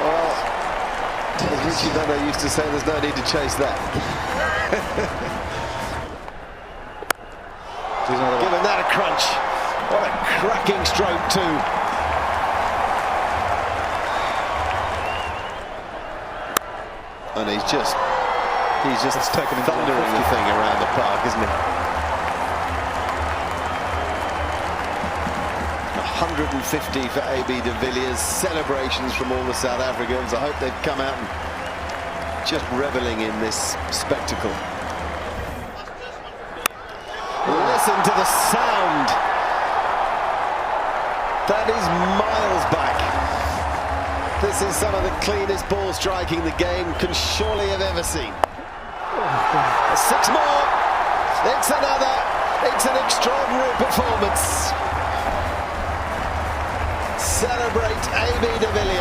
Well, as Richie Bana used to say, there's no need to chase that. Giving that a crunch. What a cracking stroke too. And he's just taking thundering the thing around the park, isn't he? 150 for AB de Villiers. Celebrations from all the South Africans. I hope they've come out and just reveling in this spectacle. Listen to the sound. That is miles back. This is some of the cleanest ball striking the game can surely have ever seen. 6 more. It's another. It's an extraordinary performance. Celebrate AB de Villiers.